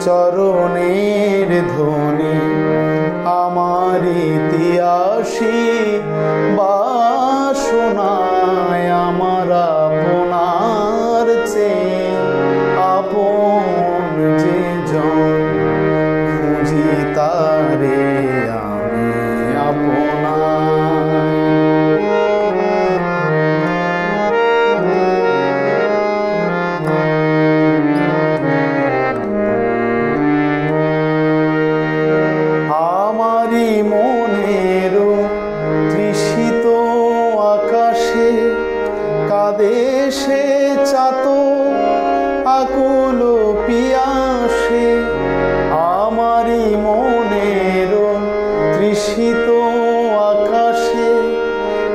চরণের ধ্বনি আমার ইতিহাসী বাসনায় আমার আপনার চেয়ে আপন যে জন খুঁজি তারে আমি আপনার। আমারি মনের তৃষিত আকাশে কাঁদে সে চাত আকুল পিয়াসে। আমারি মনের তৃষিত আকাশে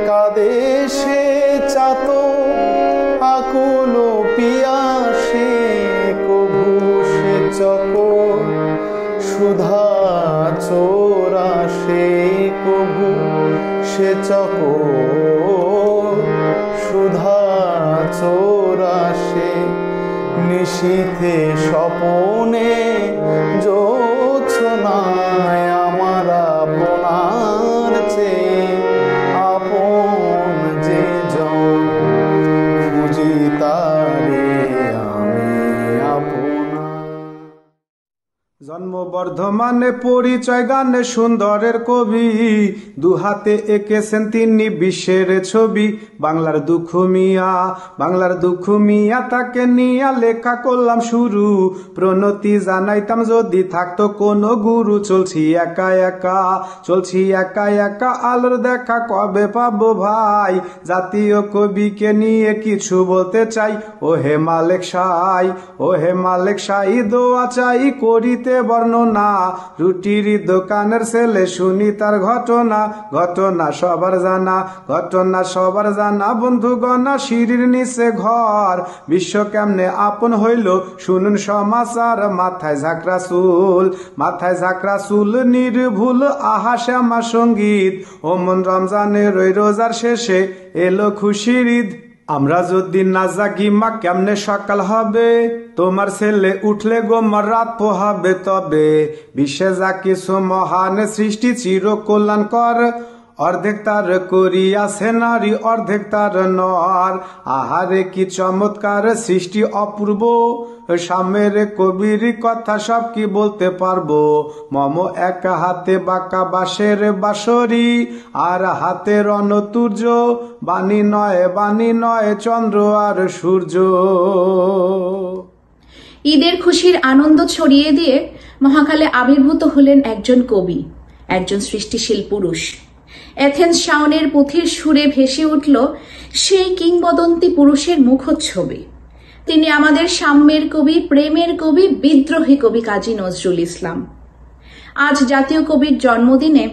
কাঁদে সে চাত আকুল পিয়াসে। কভু সে চকর সুধা চোরাসে, কভু সে চকর সুধা চোরাসে। নিশীথে স্বপনে জোছনায় আমার আপনার চেয়ে আপন যে জন খুঁজি তারে আমি আপনার। জন্ম বর্ধমানে পরিচয় গানে সুন্দরের কবি, দুহাতে এঁকেছেন তিনি বিশ্বের ছবি। বাংলার দুঃখ মিয়া, বাংলার দুঃখ মিয়া, তাকে নিয়ে লেখা করলাম শুরু। প্রণতি জানাইতাম যদি থাকতো কোনো গুরু। চলছি একা একা, চলছি একা একা, আলোর দেখা কবে পাবো ভাই। জাতীয় কবিকে নিয়ে কিছু বলতে চাই। ও হে মালেক সাই, ও হে মালেক সাই, দোয়া চাই করিতে বর্ণনা। রুটির দোকানের ছেলে শুনি তার ঘটনা। ঘটনা সবার জানা, ঘটনা সবার জানা। বন্ধুগণা সিঁড়ির নিচে ঘর, বিশ্ব কেমনে আপন হইল শুনুন সমাচার। মাথায় ঝাঁকড়া চুল, মাথায় ঝাঁকড়া চুল, নির্ভুল আহা শ্যামা সঙ্গীত। ও মন রমজানের ওই রোজার শেষে এলো খুশির ঈদ। আমরা যদি না জাগি মা কেমনে সকাল হবে, তোমার ছেলে উঠলে গোমর রাত পোহাবে। তবে বিশ্বে যা কিছু মহান সৃষ্টি চির কল্যাণকর। অর্ধেক তার করিয়াছে নারী, অর্ধেক তার নর। আহারে কি চমৎকার সৃষ্টি অপূর্ব। সামের কবির কথা সব কি বলতে পারবো। মম এক হাতে বাঁকা বাঁশের বাঁশরি, আর হাতে রণতুর্য। বাণী নয় চন্দ্র আর সূর্য। ঈদের খুশির আনন্দ ছড়িয়ে দিয়ে মহাকালে আবির্ভূত হলেন একজন কবি, একজন সৃষ্টিশীল পুরুষ। এথেন্স শাওনের পুঁথির সুরে ভেসে উঠল সেই কিংবদন্তি পুরুষের মুখচ্ছবি। তিনি আমাদের সাম্যের কবি, প্রেমের কবি, বিদ্রোহী কবি কাজী নজরুল ইসলাম। আজ জাতীয় কবির জন্মদিনে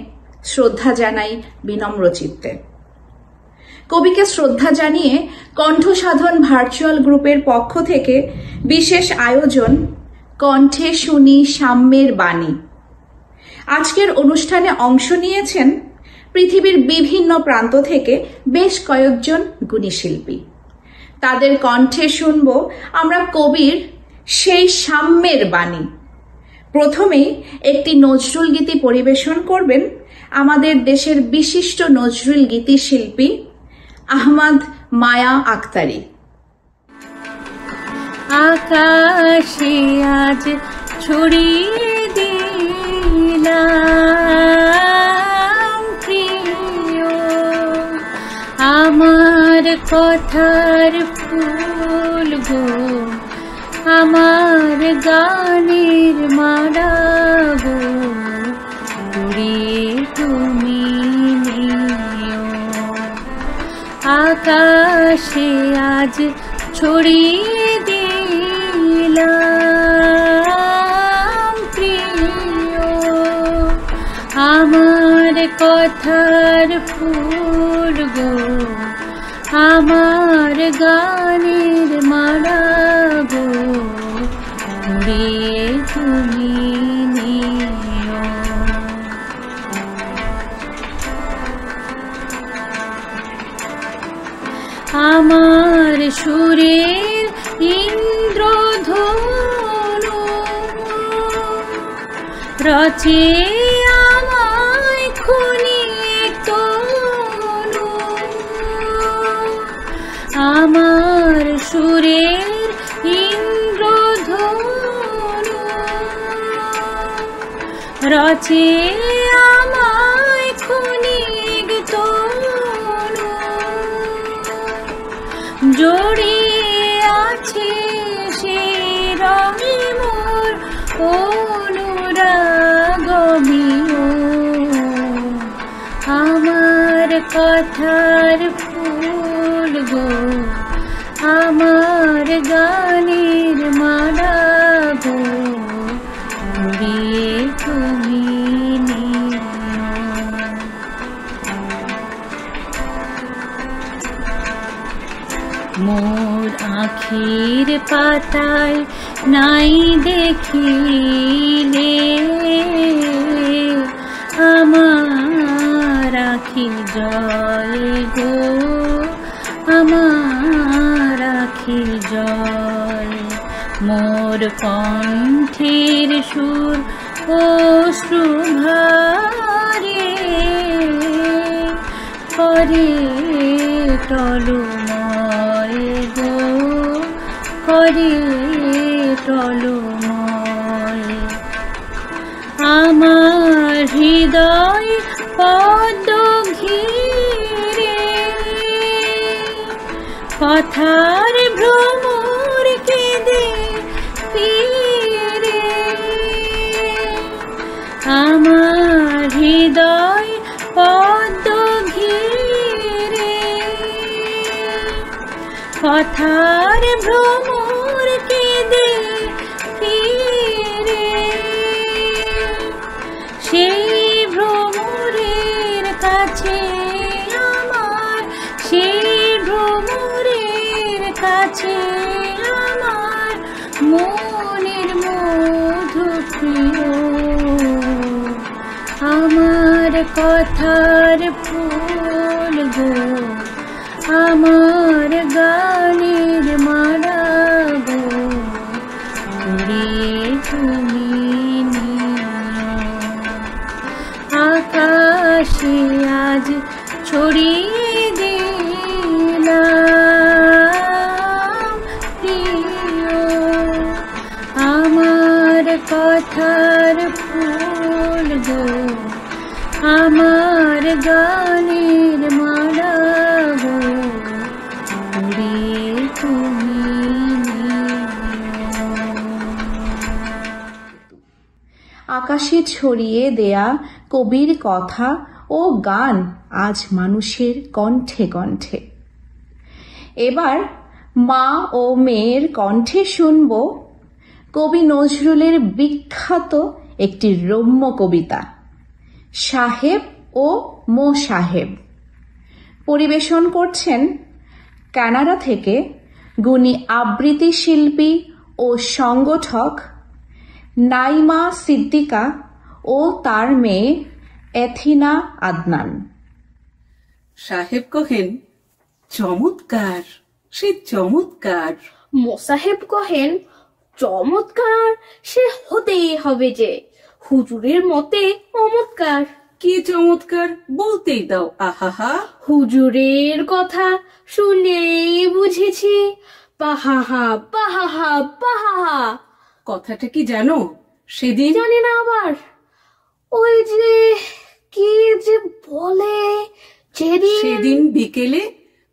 শ্রদ্ধা জানাই বিনম্র চিত্তে। কবিকে শ্রদ্ধা জানিয়ে কণ্ঠসাধন ভার্চুয়াল গ্রুপের পক্ষ থেকে বিশেষ আয়োজন কণ্ঠে শুনি সাম্যের বাণী। আজকের অনুষ্ঠানে অংশ নিয়েছেন পৃথিবীর বিভিন্ন প্রান্ত থেকে বেশ কয়েকজন গুণী শিল্পী। তাদের কণ্ঠে শুনব আমরা কবির সেই সাম্যের বাণী। প্রথমেই একটি নজরুল গীতি পরিবেশন করবেন আমাদের দেশের বিশিষ্ট নজরুল গীতি শিল্পী আহমদ মায়া আক্তারি। আকাশে আজ ছড়িয়ে দিলাম প্রিয় আমার কথার ফুল গো, আমার গানের মালা গো, উড়িয়ে তুমি নিও। আকাশে আজ ছড়িয়ে দিলাম প্রিয় আমার কথার ফুল গো, আমার গানের মালা গো, উড়িয়ে তুমি নিও। আমার সুরের ইন্দ্রধনু রচে আমায় খুনি তনু, আমার সুরের ইন্দ্রধনু, রচে আমায় খুনি তনু, জড়িয়ে আছে সে রঙে মোর অনুরাগ বিও, আমার কথার ফুল গো, আমার গানের মালা গো, উড়িয়ে তুমি নিও। মোর আখির পাতায় নাই দেখিলে, আমার আখির জল গো, আমার আখির জল, মোর কণ্ঠের সুর অশ্রুভারে করে টলময় গো, করে টলময়, আমার হৃদয় পদ্ম ঘিরে কথার ভ্রমর কেঁদে ফিরে, আমার হৃদয় পদ্ম ঘিরে কথার ভ্রমর কেঁদে ফিরে, সেই ভ্রমরের কাছে আমার, সেই ভ্রমরের কাছে আমার মনের মধু প্রিয়, আমার কথার ফুল গো, আমার গানের মালা গো, উড়িয়ে তুমি নিও। আকাশে আজ ছড়িয়ে দিলাম প্রিয়, আমার কথার ফুল গো, আমার গানের মালা গো, উড়িয়ে তুমি নিও। আকাশে ছড়িয়ে দেয়া কবির কথা ও গান আজ মানুষের কণ্ঠে কণ্ঠে। এবার মা ও মেয়ের কণ্ঠে শুনব কবি নজরুলের বিখ্যাত একটি রম্য কবিতা সাহেব ও মো সাহেব। পরিবেশন করছেন কানাডা থেকে গুণী আবৃত্তি শিল্পী ও সংগঠক নাইমা সিদ্দিকা ও তার মেয়ে এথিনা আদনান। সাহেব কহেন, চমৎকার, সে চমৎকার। মোসাহেব কহেন, চমৎকার সে হতেই হবে যে, হুজুরের মতে চমৎকার। কি চমৎকার বলতেই দাও। আহাহা, হুজুরের কথা শুনেই বুঝেছি পাহাহা পাহাহা পাহাহা। কথাটা কি জানো? সেদিন জানি না আবার, ওই যে কি যে বলে, সেদিন বিকেলে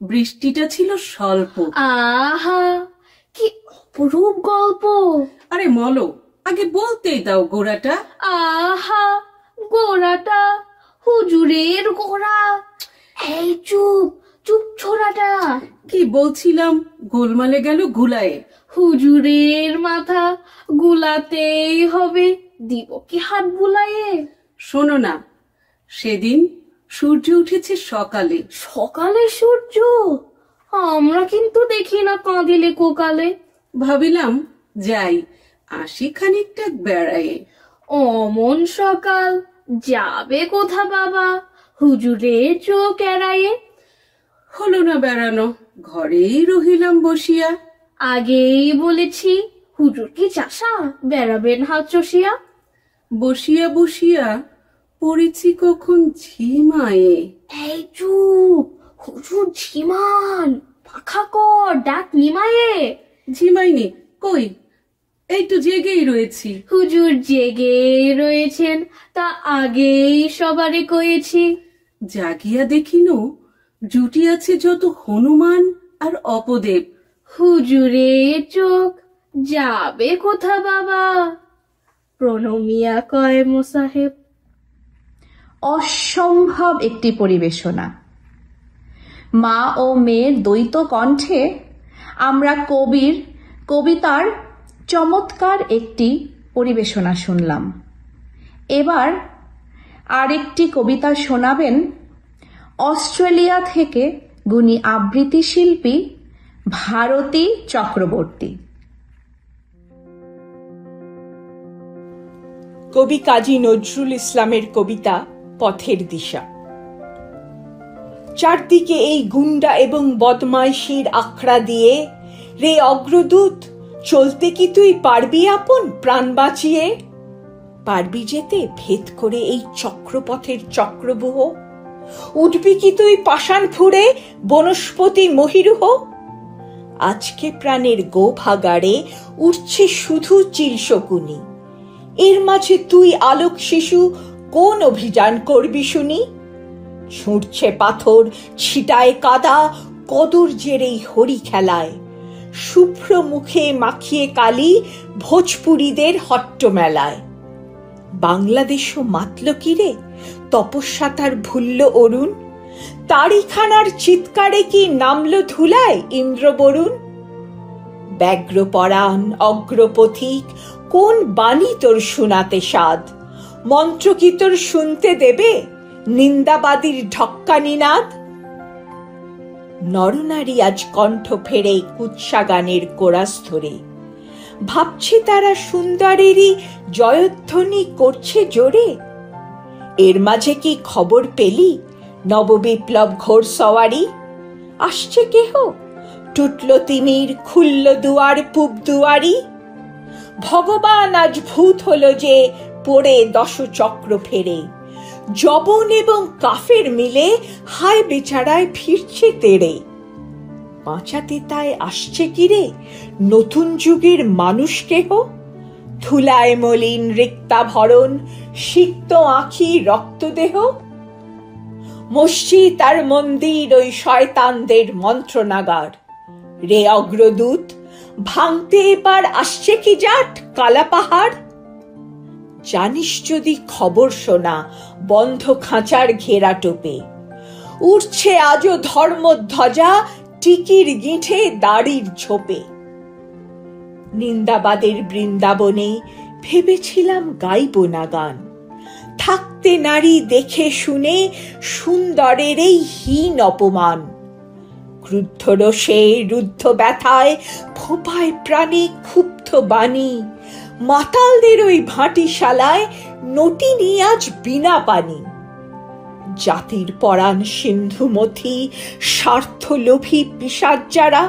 বৃষ্টিটা ছিল স্বল্প। আহা কি অপরূপ গল্প। আরে মলো, আগে বলতেই দাও গোড়াটা। আহা গোড়াটা, হুজুরের গোড়া। এই চুপ চুপ ছোড়াটা। কি বলছিলাম, গোলমালে গেল গুলায়ে। হুজুরের মাথা গুলাতেই হবে, দিব কি হাত বুলায়ে। শোনো না, সেদিন সূর্য উঠেছে সকালে। সকালে সূর্য? আমরা কিন্তু দেখি না কাঁদিলে কোকালে। ভাবিলাম যাই, আসি খানিকটা বেড়ায়ে। অমন সকাল যাবে কোথা বাবা, হুজুরের চোখ এড়ায়ে। হলো না বেড়ানো, ঘরেই রহিলাম বসিয়া। আগেই বলেছি হুজুর কি চাষা, বেড়াবেন হাত চষিয়া। বসিয়া বসিয়া পড়েছি কখন ঝিমায়ে। এই চুপ, হুজুর ঝিমান, পাখা কর, ডাক নিমায়ে। ঝিমাইনি, কই, এই তো জেগেই রয়েছি। হুজুর জেগে রয়েছেন, তা আগেই সবারে কয়েছি। জাগিয়া দেখিন জুটি আছে যত হনুমান আর অপদেব। হুজুরের চোখ যাবে কোথা বাবা, প্রণমিয়া কয় মোসাহেব। অসম্ভব একটি পরিবেশনা। মা ও মেয়ের দ্বৈত কণ্ঠে আমরা কবিতার চমৎকার একটি পরিবেশনা শুনলাম। এবার আরেকটি কবিতা শোনাবেন অস্ট্রেলিয়া থেকে গুণী আবৃত্তি শিল্পী ভারতী চক্রবর্তী। কবি কাজী নজরুল ইসলামের কবিতা পথের দিশা। চারদিকে এই গুন্ডা এবং বদমাইশির আখড়া দিয়ে, রে অগ্রদূত, চলতে কি তুই পারবি আপন প্রাণ বাঁচিয়ে? পারবি যেতে ভেদ করে এই চক্রপথের চক্রবুহ? উঠবি কি তুই পাষাণ ফুঁড়ে বনস্পতি মহিরুহ? আজকে প্রাণের গোভাগাড়ে উঠছে শুধু চিলশকুনি, এর মাঝে তুই আলোক শিশু কোন অভিযান করবি শুনি? ছুঁড়ছে পাথর, ছিটায় কাদা, কদর জেরেই হরি খেলায়, শুভ্র মুখে মাখিয়ে কালি ভোজপুরীদের হট্ট মেলায়। বাংলাদেশও মাতল কিরে, তপস্যা তার ভুলল অরুণ, তারিখানার চিৎকারে কি নামল ধুলায় ইন্দ্রবরুণ? ব্যগ্রপরাণ অগ্রপথিক, কোন বাণী তোর শোনাতে সাধ? মন্ত্র কি তোর শুনতে দেবে নিন্দাবাদীর ঢক্কা নিনাদ? নরনারী আজ কণ্ঠ ফেরে কুৎসা গানের কোরাস ধরে, ভাবছে তারা সুন্দরেরই জয়ধ্বনি করছে জোরে। এর মাঝে কি খবর পেলি নববিপ্লব ঘোর সওয়ারি? আসছে কেহ, টুটল তিমির, খুলল দুয়ার পূব দুয়ারি। ভগবান আজ ভূত হলো যে পড়ে দশ চক্র ফেরে, জবন এবং কাফের মিলে হায় বেচারায় ফিরছে তেড়ে। বাঁচাতে তাই আসছে কিরে নতুন যুগের মানুষ কেহ? ধুলায় মলিন রিক্তা ভরণ, সিক্ত আঁখি রক্তদেহ। মসজিদ আর মন্দির ওই শয়তানদের মন্ত্রনাগার, রে অগ্রদূত, ভাঙতে এবার আসছে কি জাট কালা পাহাড়? জানিস যদি খবর শোনা বন্ধ খাঁচার ঘেরা টোপে, উঠছে আজও ধর্মধ্বজা টিকির গিঁঠে দাড়ির ঝোপে। নিন্দাবাদের বৃন্দাবনে ভেবেছিলাম গাইব না গান, থাকতে নারী দেখে শুনে সুন্দরের এই হীন অপমান। ক্রুদ্ধ রোষে রুদ্ধ ব্যথায় ফোঁপায় প্রাণে ক্ষুব্ধ বাণী, মাতালদের ওই ভাটিশালায় নটিনি আজ বিনা পানি। জাতির পরাণ সিন্ধুমথী স্বার্থলোভী পিশাচ যারা,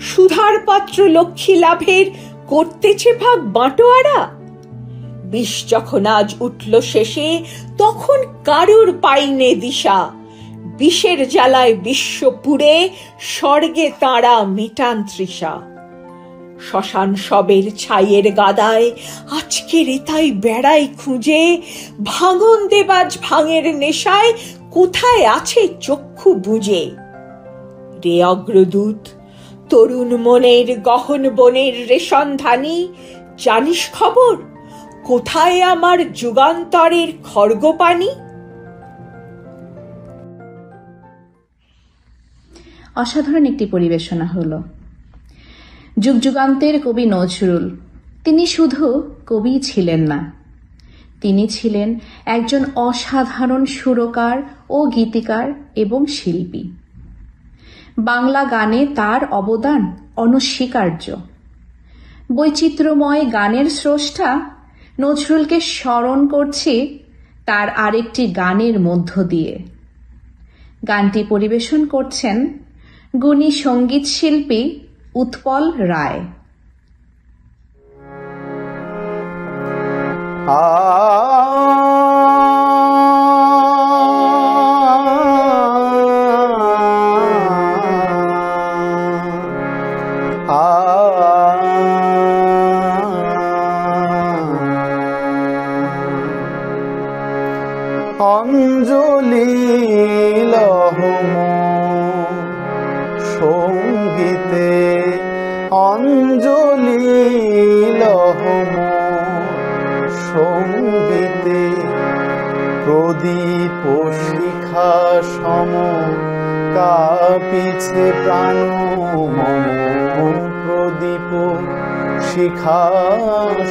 সুধার পাত্র লক্ষ্মী লাভের করতেছে ভাগ বাঁটোয়ারা। বিষ যখন আজ উঠল শেষে, তখন কারুর পাইনে দিশা। বিষের জ্বালায় বিশ্ব পুড়ে, স্বর্গে তাঁরা মেটান তৃষা। শ্মশান সবের ছাইয়ের গাদায় আজকে রেতাই বেড়াই খুঁজে, ভাঙন দেবাজ ভাঙের নেশায় কোথায় আছে চক্ষু বুঝে। রে অগ্রদূত, তরুণ মনের গহন বনের রেশনধানী, জানিস খবর কোথায় আমার যুগান্তরের খড়গপানি? অসাধারণ একটি পরিবেশনা হলো। যুগ যুগান্তের কবি নজরুল, তিনি শুধু কবি ছিলেন না, তিনি ছিলেন একজন অসাধারণ সুরকার ও গীতিকার এবং শিল্পী। বাংলা গানে তার অবদান অনস্বীকার্য। বৈচিত্র্যময় গানের স্রষ্টা নজরুলকে স্মরণ করছি তার আরেকটি গানের মধ্য দিয়ে। গানটি পরিবেশন করছেন গুণী সঙ্গীত শিল্পী উৎপল রায়। অঞ্জলি লহম সঙ্গীতে, অঞ্জলি লহম সঙ্গীতে, প্রদীপ শিখা সম কাঁপিছে প্রাণ মম, প্রদীপ শিখা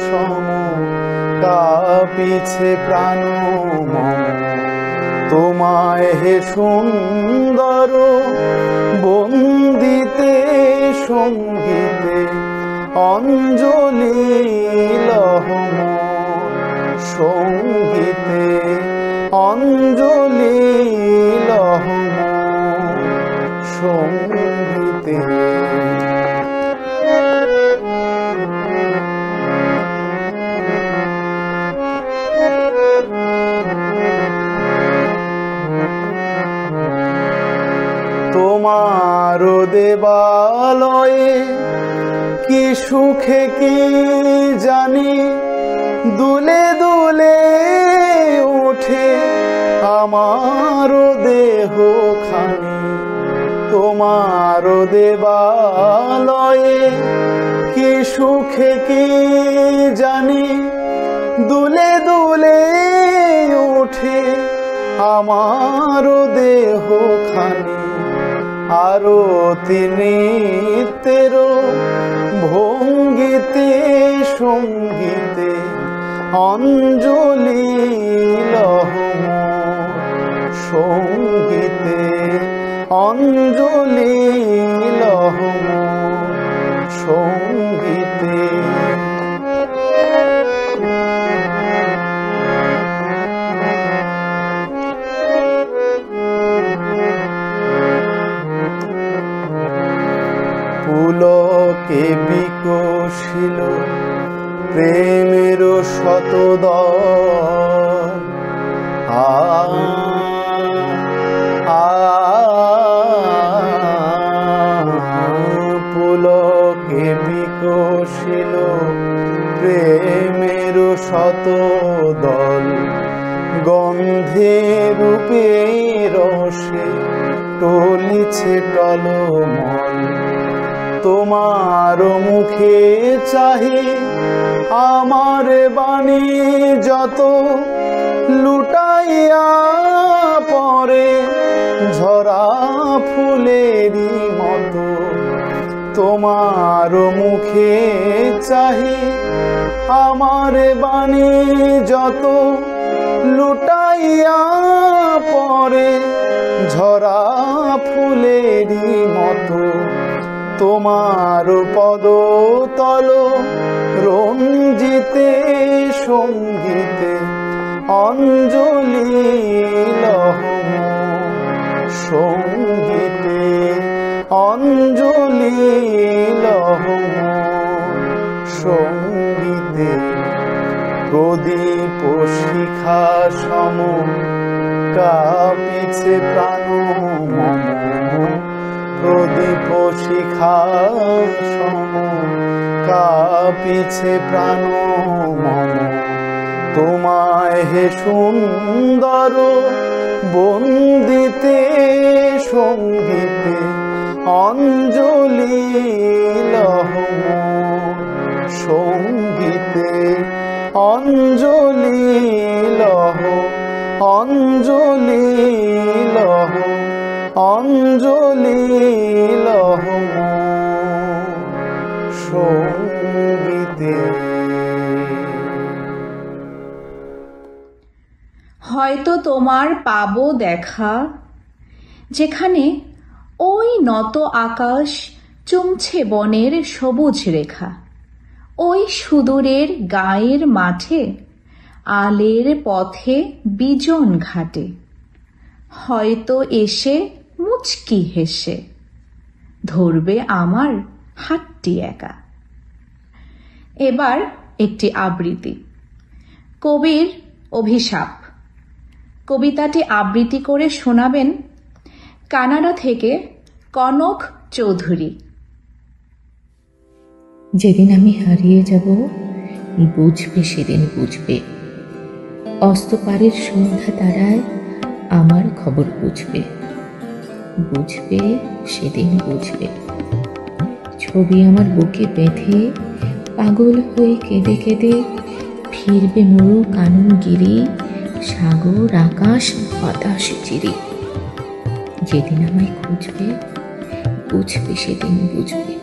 সম কাঁপিছে প্রাণ মম। তোমায় হে সুন্দর বন্দিতে সঙ্গীতে, অঞ্জলি লহম সঙ্গীতে, অঞ্জলি লহম সঙ্গীতে। তোমার দেবালয়ে কি সুখে কি জানি দুলে দুলে ওঠে আমার দেহ খানি। তোমার দেবালয়ে কি সুখে কি জানি দুলে দুলে ওঠে আমার দেহ খানি। আরতি নৃত্যের ভঙ্গিতে সঙ্গীতে, অঞ্জলি লহম সঙ্গীতে, অঞ্জলি লহম সঙ্গীতে। পুলকে বিকশিল প্রেমের শতদল, পুলকে বিকশিল প্রেমের শতদল, গন্ধে রূপে রসে টলিছে টলমল। তোমার মুখে চাহি আমার বাণী যত লুটাইয়া পরে ঝরা ফুলেরই মতো। তোমার মুখে চাহি আমার বাণী যত লুটাইয়া পরে ঝরা ফুলেরই মতো। তোমার পদতল রঞ্জিতে সঙ্গীতে, অঞ্জলি লহম সঙ্গীতে, অঞ্জলি লহম সঙ্গীতে। প্রদীপ শিখা সম কাঁপিছে প্রাণ মম, প্রদীপ শিখা সম কাঁপিছে প্রাণ মম। তোমায় হে সুন্দর বন্দিতে সঙ্গীতে, অঞ্জলি লহম সঙ্গীতে, অঞ্জলি লহ, অঞ্জলি লহ, অঞ্জলি লহম সঙ্গীতে। হয়তো তোমার পাবো দেখা, যেখানে ওই নত আকাশ চুমছে বনের সবুজ রেখা, ওই সুদূরের গায়ের মাঠে আলের পথে বিজন ঘাটে। হয়তো এসে মুচকি হেসে ধরবে আমার হাতটি একা। এবার একটি আবৃত্তি। কবির অভিশাপ কবিতাটি আবৃত্তি করে শোনাবেন কানাডা থেকে কনক চৌধুরী। যেদিন আমি হারিয়ে যাব বুঝবে, সেদিন বুঝবে। অস্তপারের সন্ধ্যা তারায় আমার খবর বুঝবে, বুঝবে সেদিন বুঝবে। ছবি আমার বুকে বেঁধে পাগল হয়ে কেঁদে কেঁদে ফিরবে মরু কানন গিরি, সাগর আকাশ বাতাস চিরি। যেদিন আমায় খুঁজবে বুঝবে, সেদিন বুঝবে।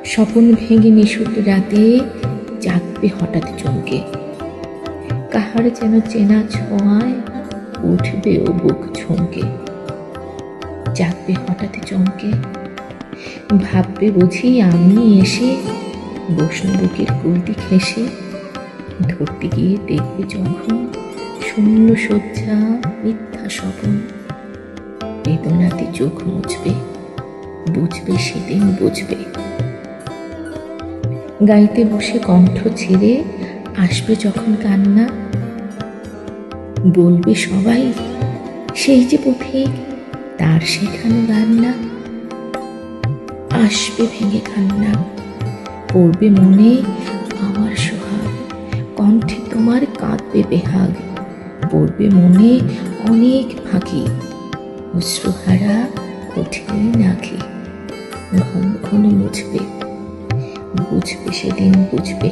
স্বপন ভেঙে নিশুট রাতে জাগবে হঠাৎ চমকে, কাহার যেন চেনা ছোঁয়ায় উঠবে ও বুক ছমকে। জাগবে হঠাৎ চমকে, ভাববে বুঝি আমি এসে বৈষ্ণবকের কুলটি ঘেঁষে। ধরতে গিয়ে দেখবে যখন শূন্য শয্যা মিথ্যা স্বপন, বেদনাতে চোখ মুছবে, বুঝবে সেদিন বুঝবে। গাইতে বসে কণ্ঠ ছেড়ে আসবে যখন কান্না, বলবে সবাই সেই যে পথিক তার শেখানো গান না। আসবে ভেঙে কান্না, পড়বে মনে আমার সোহাগ, কণ্ঠে তোমার কাঁদবে বেহাগ। পড়বে মনে অনেক ফাঁকি, অশ্রুহারা কঠিন আঁখি। ঘন ঘন মুছবে, বুঝবে সেদিন বুঝবে।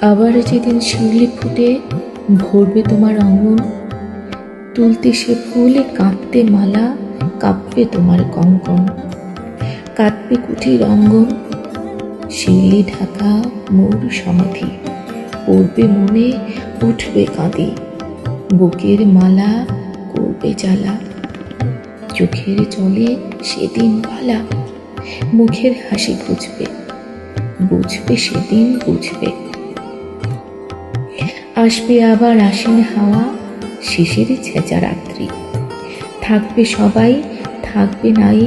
আবার যেদিন শিউলি ফুটে ভরবে তোমার অঙ্গন, তুলতে সে ফুল কাঁপতে মালা, কাঁপবে তোমার কঙ্কন। কাঁদবে কুটির অঙ্গন, শিউলি ঢাকা মোর সমাধি। পড়বে মনে উঠবে কাঁদি, বুকের মালা করবে জ্বালা। চোখের জলে সেদিন বালা, মুখের হাসি ঘুচবে, বুঝবে সেদিন বুঝবে। আসবে আবার আশ্বিন হাওয়া, শিশির ছেঁচা রাত্রি। থাকবে সবাই, থাকবে নাই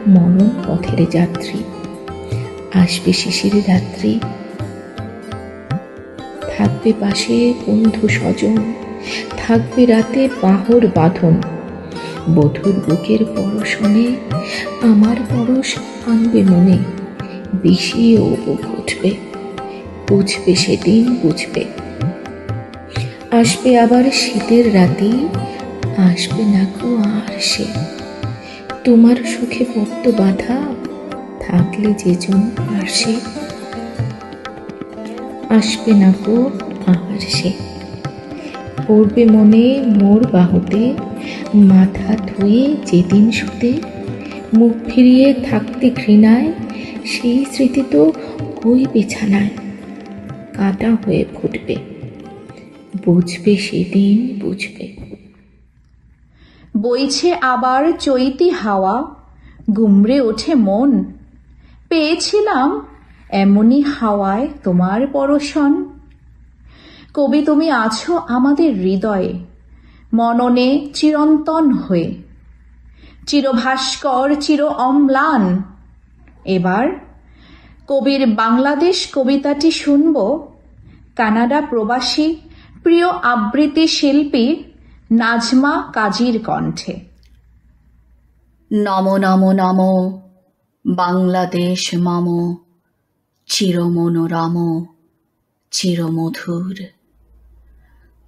মনন পথের যাত্রী। আসবে শিশির রাত্রি, থাকবে পাশে বন্ধু স্বজন। থাকবে রাতে পাহর বাঁধন, বধুর বুকের পরশনে আমার পরশ আনবে মনে। বিষিয়ে ও বুক উঠবে, বুঝবে সেদিন বুঝবে। আসবে আবার শীতের রাতি, আসবে না গো আর সে। তোমার সুখে পড়ত বাধা, থাকলে যেজন পাশে। আসবে না গো আর সে। পড়বে মনে মোর বাহুতে, মাথা ধুয়ে যেদিন শুতে। মুখ ফিরিয়ে থাকতে ঘৃণায়, সেই স্মৃতি তো ওই বিছানায়। কাঁটা হয়ে ফুটবে, বুঝবে সেদিন বুঝবে। বইছে আবার চৈতি হাওয়া, গুমড়ে ওঠে মন। পেয়েছিলাম এমনই হাওয়ায় তোমার পরশন। কবি তুমি আছো আমাদের হৃদয়ে, মননে চিরন্তন হয়ে। চিরভাস্কর চির অম্লান। এবার কবির বাংলাদেশ কবিতাটি শুনব কানাডা প্রবাসী প্রিয় আবৃত্তি শিল্পী নাজমা কাজীর কণ্ঠে। নমো নমো নমো বাংলাদেশ মম, চিরমনোরম চিরমধুর।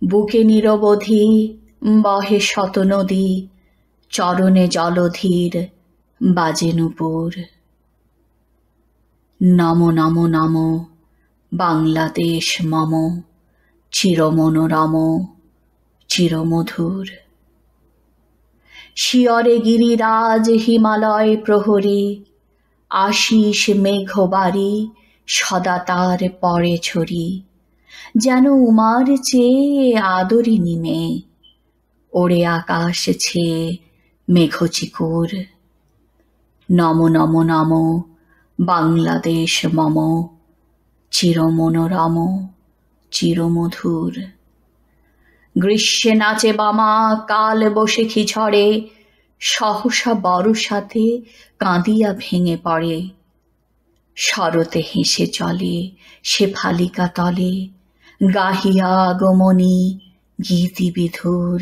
বুকে নিরবধি বহে শত নদী, চরণে জলধীর বাজে নূপুর। নমো নমো নমো বাংলাদেশ মম, চিরমনোরম চিরমধুর। শিয়রে গিরিরাজ হিমালয় প্রহরী, আশিস মেঘবাড়ি সদা তার পরে ছড়ি। যেন উমার চেয়ে আদরিনী মেয়ে, ওড়ে আকাশ ছেয়ে মেঘচিকুর। নমো নমো নমো বাংলাদেশ মম, চিরমনোরম চিরমধুর। গ্রীষ্মে নাচে বামা কাল বৈশাখী ঝড়ে, সহসা বর্ষাতে কাঁদিয়া ভেঙে পড়ে। শরতে হেসে চলে শেফালিকা তলে, গাহিয়া আগমনী গীতি বিধুর।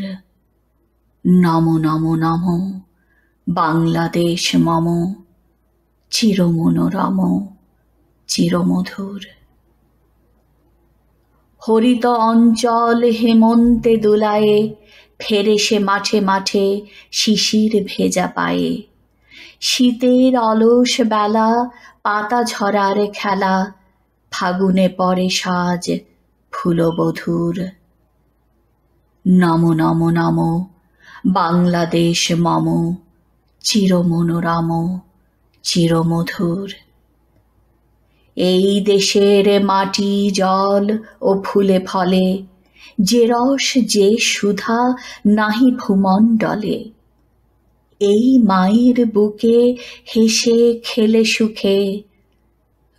নম নম নম বাংলাদেশ মম, চিরমনোরম চিরমধুর। হরিত অঞ্চল হেমন্তে দোলায়ে, ফেরে সে মাঠে মাঠে শিশির ভেজা পায়ে। শীতের অলস বেলা পাতা ঝরার খেলা, ফাগুনে পরে সাজ ফুলবধূর। নম নম নম বাংলাদেশ মম, চিরমনোরম চিরমধুর। এই দেশের মাটি জল ও ফুলে ফলে, যে রস যে সুধা নাহি ভূমণ্ডলে। এই মায়ের বুকে হেসে খেলে সুখে,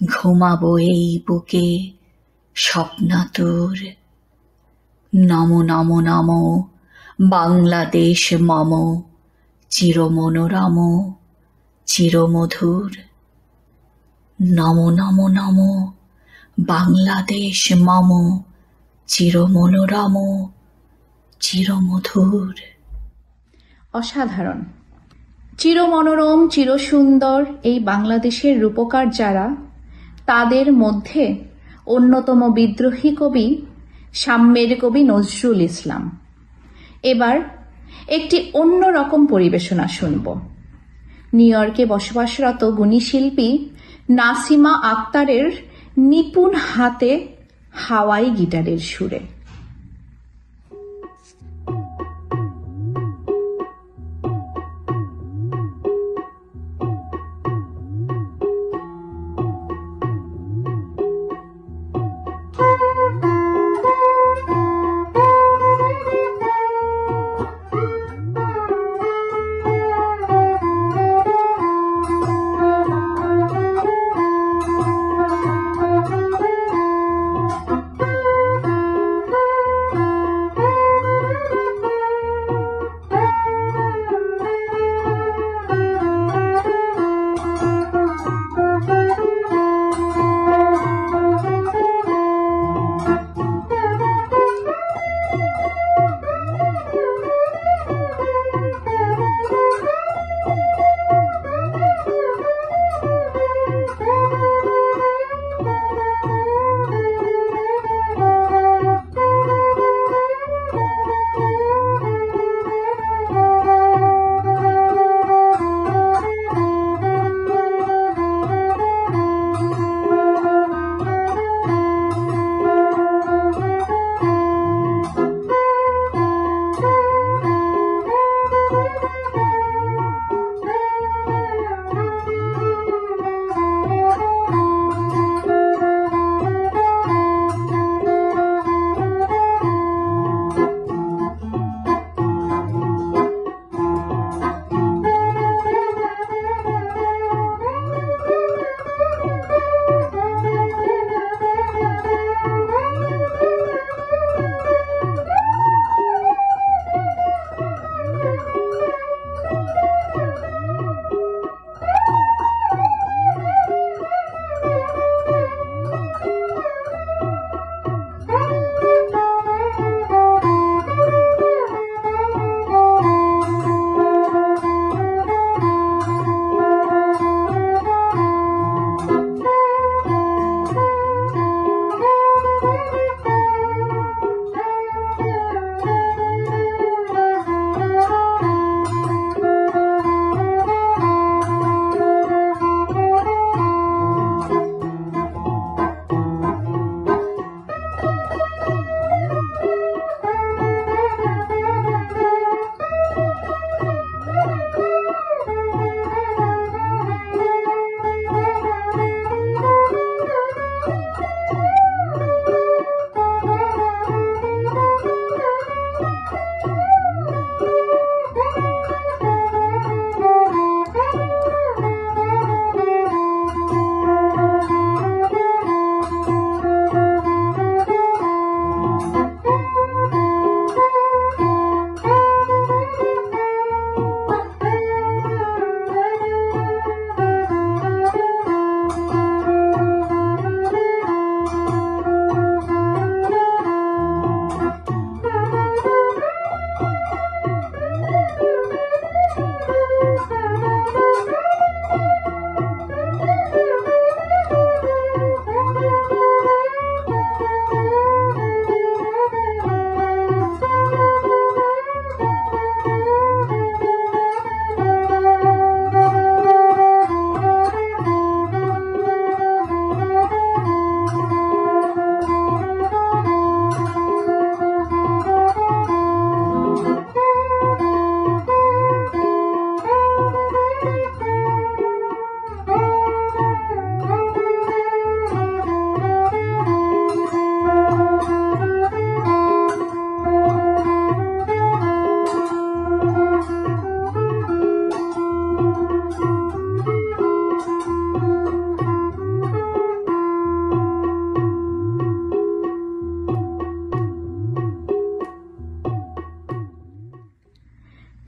ঘুমাবো এই বুকে স্বপ্নাতুর। নম নম নম বাংলাদেশ মম, চিরমনোরম চিরমধুর। নম নম নম বাংলাদেশ মম, চিরমনোরম চিরমধুর। অসাধারণ। চিরমনোরম চিরসুন্দর এই বাংলাদেশের রূপকার যারা, তাদের মধ্যে অন্যতম বিদ্রোহী কবি সাম্যের কবি নজরুল ইসলাম। এবার একটি অন্যরকম পরিবেশনা শুনব। নিউ ইয়র্কে বসবাসরত গুণী শিল্পী নাসিমা আক্তারের নিপুণ হাতে হাওয়াই গিটারের সুরে।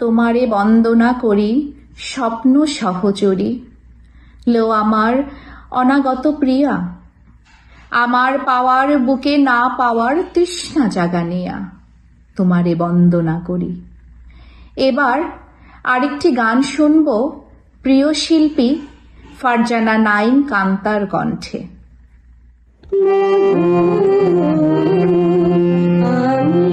তোমারে বন্দনা করি স্বপ্ন সহচরী, লো আমার অনাগত প্রিয়া, আমার পাওয়ার বুকে না পাওয়ার তৃষ্ণা জাগানিয়া তোমারে বন্দনা করি। এবার আরেকটি গান শুনব প্রিয় শিল্পী ফারজানা নাইম কান্তার কণ্ঠে। আমি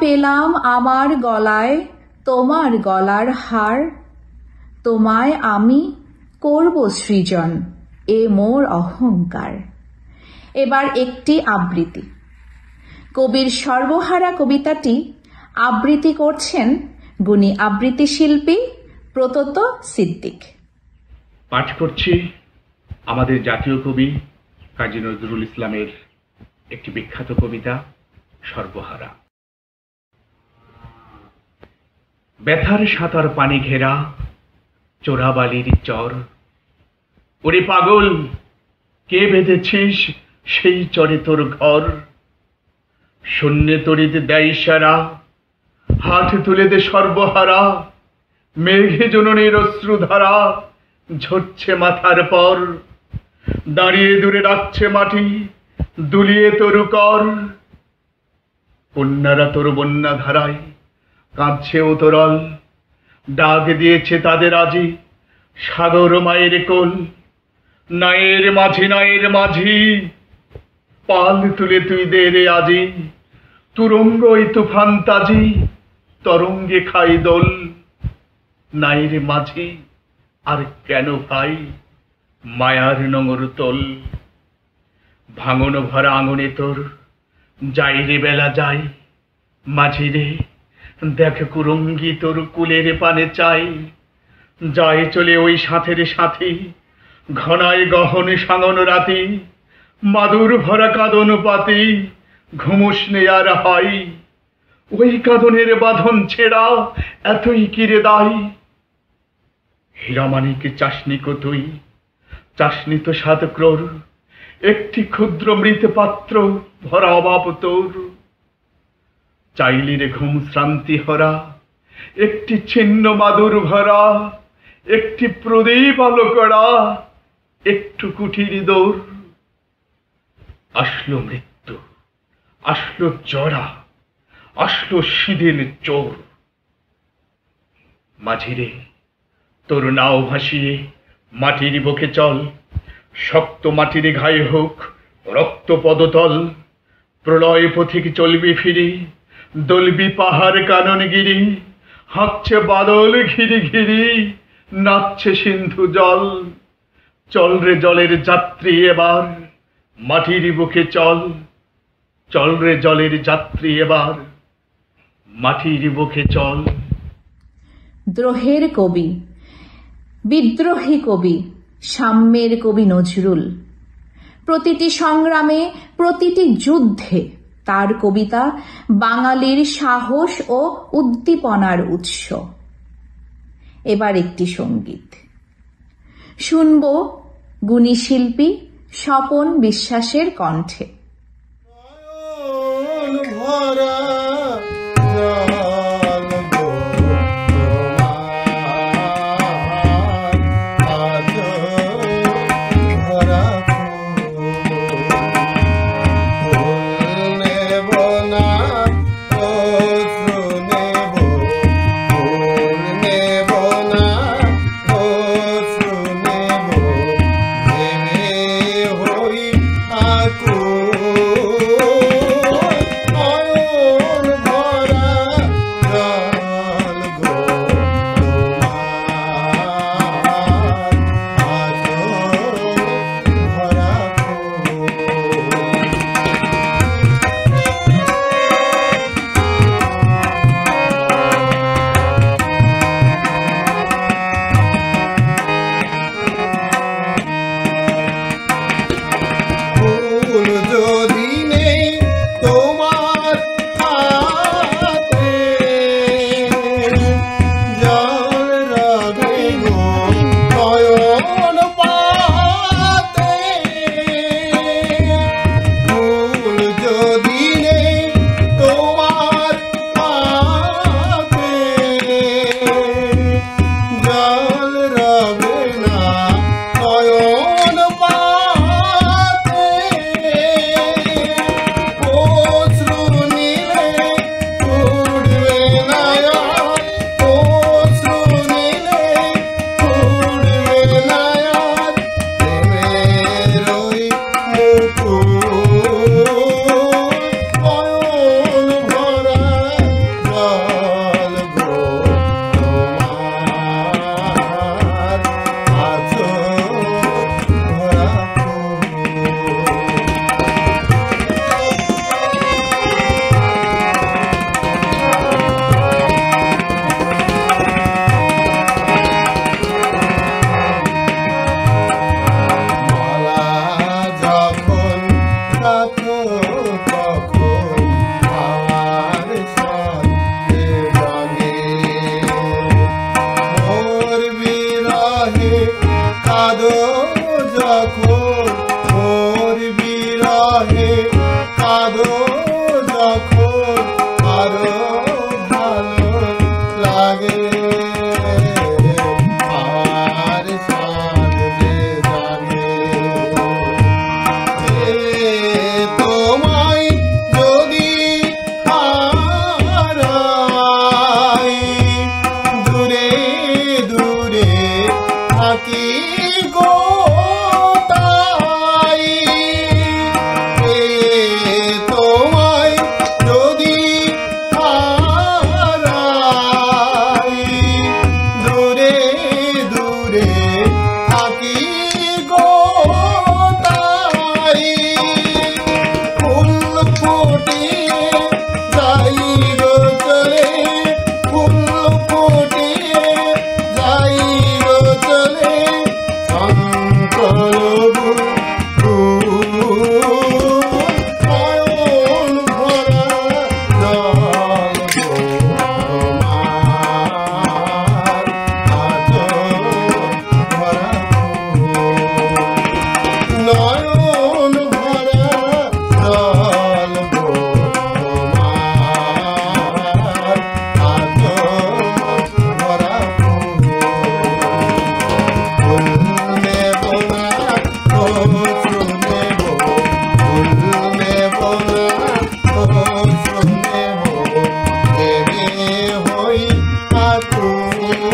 পেলাম আমার গলায় তোমার গলার হার, তোমায় আমি করব সৃজন, এ মোর অহংকার। এবার একটি আবৃত্তি। কবির সর্বহারা কবিতাটি আবৃত্তি করছেন গুণী আবৃত্তি শিল্পী প্রতত সিদ্দিক। পাঠ করছি আমাদের জাতীয় কবি কাজী নজরুল ইসলামের একটি বিখ্যাত কবিতা সর্বহারা। ব্যথার সাঁতার পানি ঘেরা চোরাবালির চর, ওরে পাগল কে বেঁধেছিস সেই চরে তোর ঘর, শূন্যে তরিত দেয় সারা, হাত তুলে দে সর্বহারা, মেঘে জননীর অশ্রুধারা ঝরছে মাথার পর, দাঁড়িয়ে দূরে ডাকছে মাটি দুলিয়ে তরু কর, কন্যারা তোর বন্যা ধারায় কাঁদছে উতরল, ডাক দিয়েছে তাদের আজি সাগর মায়ের কোল, নায়ের মাঝি নায়ের মাঝি পাল তুলে তুই দে রে আজি, তুরঙ্গ ওই তুফান তাজি তরঙ্গে খাই দোল, নায়ের মাঝি আর কেন ভাই মায়ার নোঙর তোল, ভাঙন ভরা আঙনে তোর যাই রে বেলা যাই, মাঝি রে দেখ কুরঙ্গি তোর কুলের পানে চাই, যায় চলে ওই সাথের সাথী ঘনায় গহন সাঙন রাতি, মাদুর ভরা কাঁদন পাতি ঘুমুস নে আর হাই, ওই কাঁদনের বাঁধন ছেড়া এতই কিরে দাই, হীরামানিক চাসনি কো তুই চাসনি তো 7 ক্রোর, একটি ক্ষুদ্র মৃত পাত্র ভরা অভাব তোর, চাইলি রে ঘুম শ্রান্তি হরা একটি ছিন্ন মাদুর ভরা, একটি প্রদীপ আলো করা একটু কুঠির দৌড়, আসলো মৃত্যু আসলো জরা আসলো শিথিল চোর, মাঝিরে তোর নাও ভাসিয়ে মাটির বুকে চল, শক্ত মাটির ঘায়ে হোক রক্ত পদতল, প্রলয় পথিক চলবি ফিরি দলবি পাহাড় কাননগিরি, হাঁকছে বাদল ঘিরি ঘিরি নাচছে সিন্ধু জল, চল রে জলের যাত্রী এবার মাটির বুকে চল, চল রে জলের যাত্রী এবার মাটির বুকে চল। দ্রোহের কবি, বিদ্রোহী কবি, সাম্যের কবি নজরুল। প্রতিটি সংগ্রামে প্রতিটি যুদ্ধে তার কবিতা বাঙালির সাহস ও উদ্দীপনার উৎস। এবার একটি সঙ্গীত শুনব গুণী শিল্পী স্বপন বিশ্বাসের কণ্ঠে। Aku থাকি গো তাই তোমায় যদি হারাই দূরে দূরে থাকি গো তাই ফুল ফুটিয়ে যাই গো চলে ফুল ফুটিয়ে যাই গো চলে নয়ন ভরা জল গো তোমার আঁচল ভরা ফুল নেব না অশ্রু নেব ফুল নেব না অশ্রু নেব দেবে হই আকুল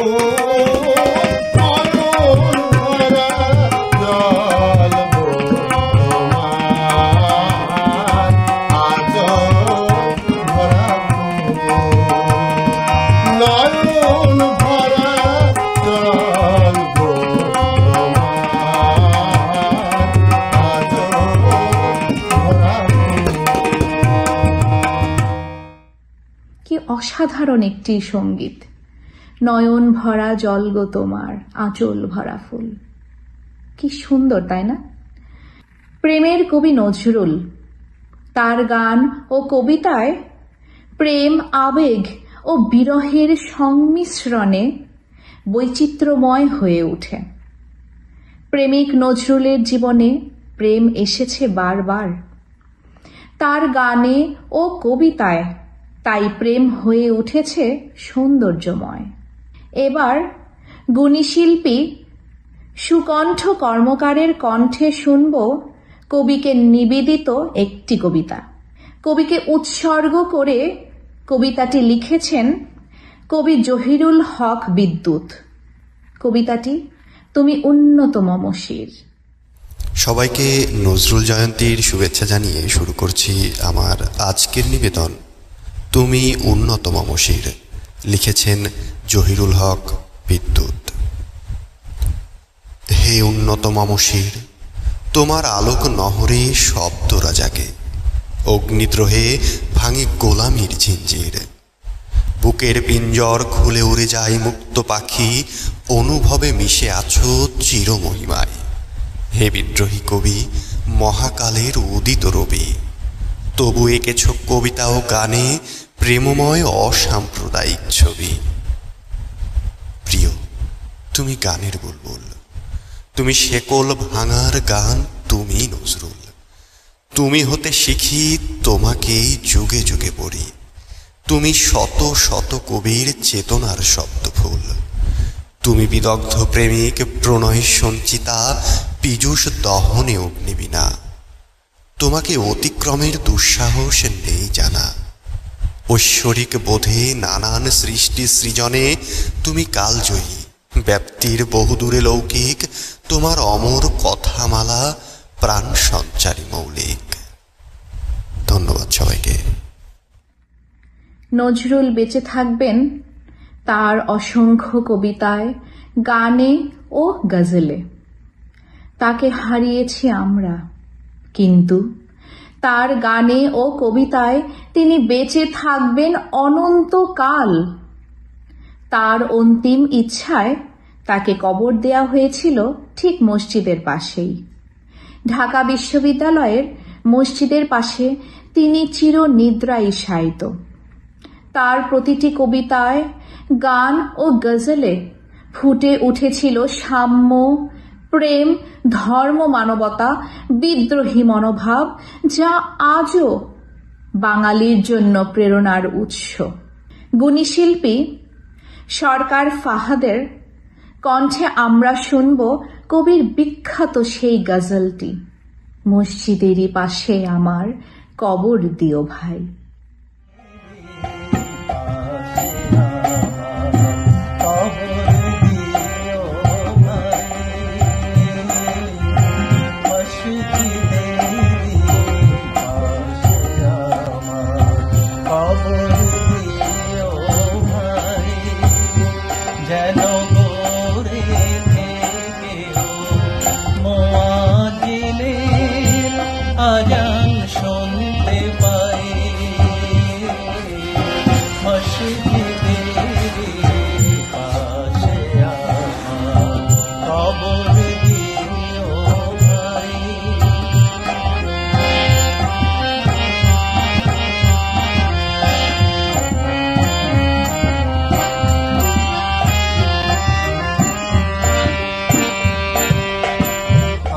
নয়ন ভরা জল গো তোমার আঁচল ভরা নয়ন ভরা জল গো কি অসাধারণ একটি সঙ্গীত। নয়ন ভরা জল গো তোমার আঁচল ভরা ফুল, কি সুন্দর তাই না? প্রেমের কবি নজরুল তার গান ও কবিতায় প্রেম, আবেগ ও বিরহের সংমিশ্রণে বৈচিত্র্যময় হয়ে ওঠে। প্রেমিক নজরুলের জীবনে প্রেম এসেছে বারবার, তার গানে ও কবিতায় তাই প্রেম হয়ে উঠেছে সৌন্দর্যময়। এবার গুণীশিল্পী সুকণ্ঠ কর্মকারের কণ্ঠে শুনব কবিকে নিবেদিত একটি কবিতা। কবিকে উৎসর্গ করে কবিতাটি লিখেছেন কবি জহিরুল হক বিদ্যুৎ। কবিতাটি তুমি উন্নত মম শির। সবাইকে নজরুল জয়ন্তীর শুভেচ্ছা জানিয়ে শুরু করছি আমার আজকের নিবেদন তুমি উন্নত মম শির, লিখেছেন জহিরুল হক বিদ্যুৎ। হে উন্নত মম শির, তোমার আলোক নহরে শব্দরা জাগে, অগ্নিদ্রোহে ভাঙে গোলামির ঝিঞ্জির, বুকের পিঞ্জর খুলে উড়ে যায় মুক্ত পাখি, অনুভবে মিশে আছো চিরমহিমায়। হে বিদ্রোহী কবি, মহাকালের উদিত রবি, তবু এঁকেছ কবিতা ও গানে প্রেমময় অসাম্প্রদায়িক ছবি। প্রিয়, তুমি গানের বুলবুল, তুমি শেকল ভাঙার গান, তুমি নজরুল। তুমি হতে শিখি, তোমাকেই যুগে যুগে পড়ি, তুমি শত শত কবির চেতনার শব্দফুল। তুমি বিদগ্ধ প্রেমিক, প্রণয় সঞ্চিতা, পীযূষ দহনে অগ্নিবীণা। তোমাকে অতিক্রমের দুঃসাহস নেই জানা, ঐশ্বরিক বোধে নানান সৃষ্টি সৃজনে তুমি কালজয়ী, ব্যাপ্তির বহুদূরে লৌকিক, তোমার অমর কথামালা প্রাণ সঞ্চারী মৌলিক। ধন্যবাদ সবাইকে। নজরুল বেঁচে থাকবেন তার অসংখ্য কবিতায়, গানে ও গজলে। তাকে হারিয়েছি আমরা, কিন্তু তার গানে ও কবিতায় তিনি বেঁচে থাকবেন অনন্তকাল। তার অন্তিম ইচ্ছায় তাকে কবর দেয়া হয়েছিল ঠিক মসজিদের পাশেই। ঢাকা বিশ্ববিদ্যালয়ের মসজিদের পাশে তিনি চিরনিদ্রায় শায়িত। তার প্রতিটি কবিতায়, গান ও গজলে ফুটে উঠেছিল সাম্য, প্রেম, ধর্ম, মানবতা, বিদ্রোহী মনোভাব, যা আজও বাঙালির জন্য প্রেরণার উৎস। গুণীশিল্পী সরকার ফাহাদের কণ্ঠে আমরা শুনব কবির বিখ্যাত সেই গজলটি, মসজিদেরই পাশে আমার কবর দিও ভাই। কবর দিও ভাই, গোরে থেকেও মুয়াজ্জিনের আজান শুনতে পাই। মসজিদের পাশে আমার কবর দিও ভাই।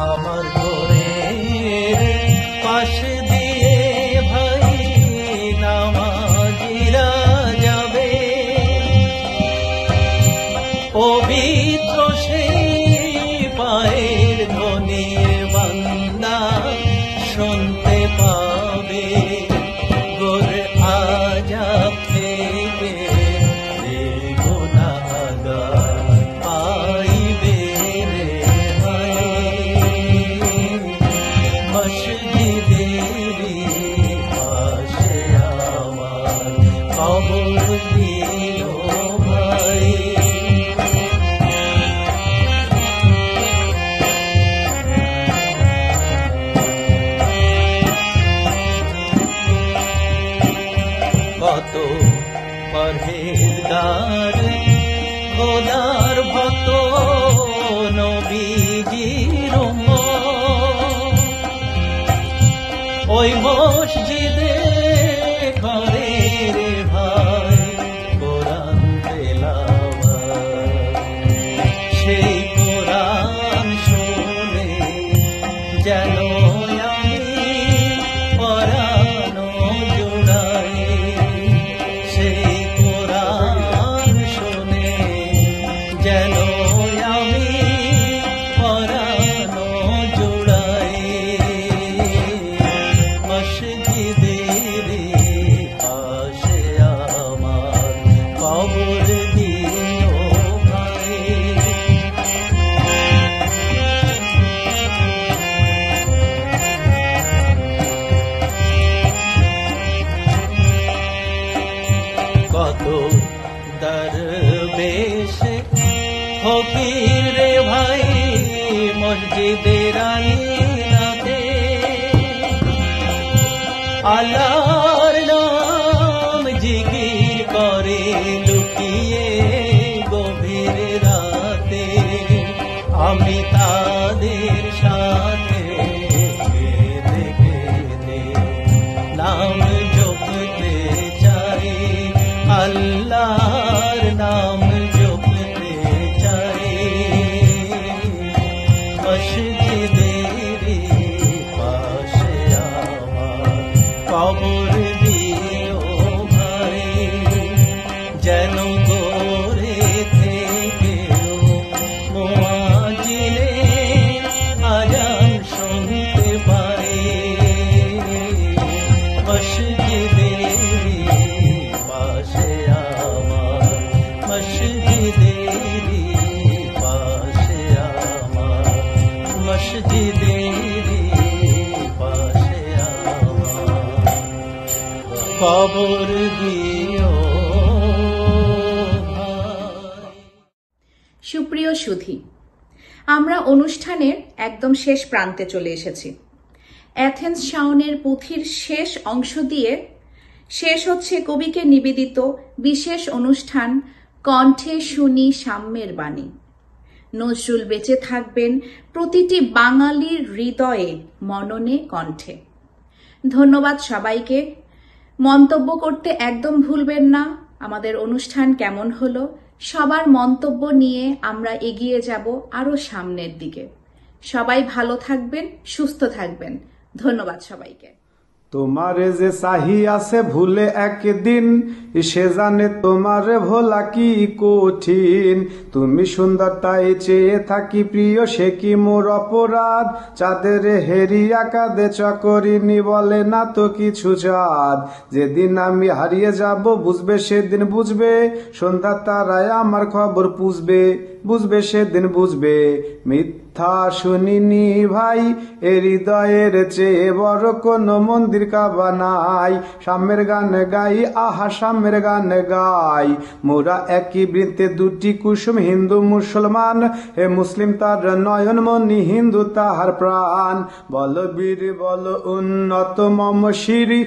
আমার ঘরের পাশে দিয়ে ভাই নামাজিরা যাবে, পবিত্র সেই পায়ের ধ্বনির বান্দা শুনতে পাবে। গোরে আজাব থেকে গুনাহগার পাইবে রে ভাই। মসজিদের পাশে আমার কবর দিও ভাই। কত পরহেজগার খোদার ভক্ত নবীজির উম্মত ওই মসজিদে করে রে ভাই কোরআন তেলাওয়াত। সেই কোরআন শুনে যেন আমি পরানো জোড়াই। সেই কোরআন শুনে যেন আমি পরানো জোড়াই। মসজিদের পাশে আমার কবর দিও ভাই। কত দরবেশ ফকির রে ভাই মসজিদের আঙিনাতে আল্লাহর নাম জিকির করে লুকিয়ে গভীর রাতে। আমি তাদের সাথে কেঁদে কেঁদে নাম জপতে চাই, আল্লাহর নাম জপতে চাই। মসজিদের পাশে আমার কবর দিও ভাই। যেন গোরে থেকেও মুয়াজ্জিনের আজান শুনতে পাই। মসজিদের পাশে আমার, মসজিদের পাশে আমার, মসজিদের পাশে আমার কবর দিও ভাই। সুপ্রিয় সুধী, আমরা অনুষ্ঠানের একদম শেষ প্রান্তে চলে এসেছি। অ্যাথেন্স শাওনের পুঁথির শেষ অংশ দিয়ে শেষ হচ্ছে কবিকে নিবেদিত বিশেষ অনুষ্ঠান কণ্ঠে শুনি সাম্যের বাণী। নজরুল বেঁচে থাকবেন প্রতিটি বাঙালির হৃদয়ে, মননে, কণ্ঠে। ধন্যবাদ সবাইকে। মন্তব্য করতে একদম ভুলবেন না আমাদের অনুষ্ঠান কেমন হলো। সবার মন্তব্য নিয়ে আমরা এগিয়ে যাব আরো সামনের দিকে। সবাই ভালো থাকবেন, সুস্থ থাকবেন। ধন্যবাদ সবাইকে। তোমারে যে চাহি আছে ভুলে একদিন, সে জানে তোমারে ভোলা কি কঠিন। তুমি সুন্দর তাই চেয়ে থাকি প্রিয়, সে কি মোর অপরাধ? চাঁদের হেরিয়া কাঁদে চকরিনি, বলে না তো কিছু চাঁদ। যেদিন আমি হারিয়ে যাব বুঝবে, সেদিন বুঝবে, সন্ধ্যা তারায় আমার খবর পুষবে। বুঝবে সেদিন বুঝবে মিথ্যা শুনিনি ভাই, এ হৃদয়ের চেয়ে বড় কোন মন্দির কাবা নাই। সাম্যের গান গাই, আহা সাম্যের গান গাই, মোরা একই বৃত্তে দুটি কুসুম, হিন্দু মুসলমান, হে মুসলিম তার নয়ন মনি, হিন্দু তাহার প্রাণ। বল বীর বল উন্নত মম শিরি,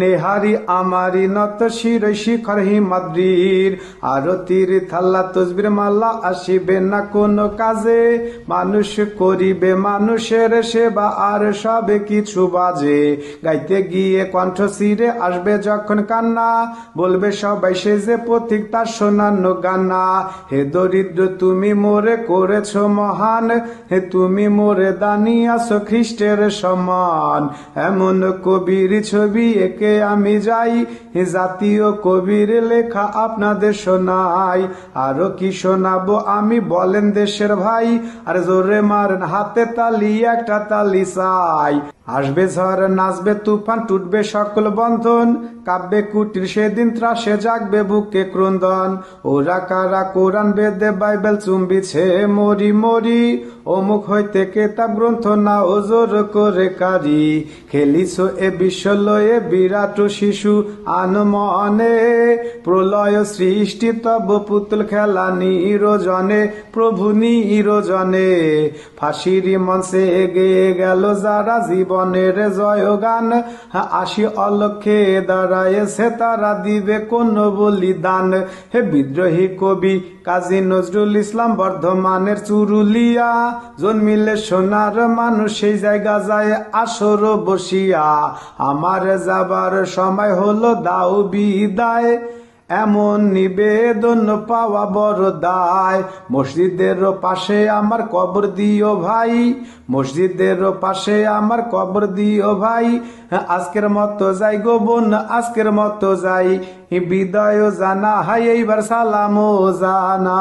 নেহারি আমারি নত শির শিখর হিমাদ্রির। আরতির থাল্লা তসবির মাল্লা আসিবে না কোন কাজে, মানুষ করিবে মানুষের সেবা আর সবে কিছু বাজে। গাইতে গিয়ে কণ্ঠ শিরে আসবে যখন কান্না, বলবে সবাই সে যে পথিক তার শোনানো গানা। হে দরিদ্র তুমি মোরে করেছ মহান, হে তুমি মোরে দানিয়াছ খ্রিস্টের সমান। এমন কবির ছবি একে আমি যাই, হে জাতীয় কবির লেখা আপনাদের শোনাই। আরো কি শোনাবো আমি বলেন দেশের ভাই, আর জোরে মারেন হাতে তালি, একটা তালি চাই। আসবে ঝড় নাচবে তুফান, টুটবে সকল বন্ধন, কাব্যে কুটির সেদিন ত্রাসে জাগবে বুকে ক্রন্দন। ওরা কারা কোরআন বেদে বাইবেল চুম্বিছে মরি মরি, অমুক হইতে কেতাব গ্রন্থ না ও জোর করে কারি। খেলিছ এ বিশ্ব লয়ে বিরাট শিশু আনমনে, প্রলয় সৃষ্টি তব পুতুল খেলা নিরজনে, প্রভু নিরজনে। ফাঁসির মঞ্চে গেয়ে গেল যারা জীবনের জয়গান, আসি অলক্ষে দাঁড়ায়েছে তারা দিবে কোন বলিদান। হে বিদ্রোহী কবি কাজী নজরুল ইসলাম বর্ধমানের চুরুলিয়া, জন্মিলে সোনার মানুষ সেই জায়গা যায় আসর বসিয়া। আমার যাবার সময় হলো দাও বিদায়, এমন নিবেদন পাওয়া বড় দায়। মসজিদের পাশে আমার কবর দিও ভাই, মসজিদের পাশে আমার কবর দিও ভাই। আজকের মতো যাই গো বোন, আজকের মতো যাই, বিদায় জানা হাই, এইবার সালামও জানাই।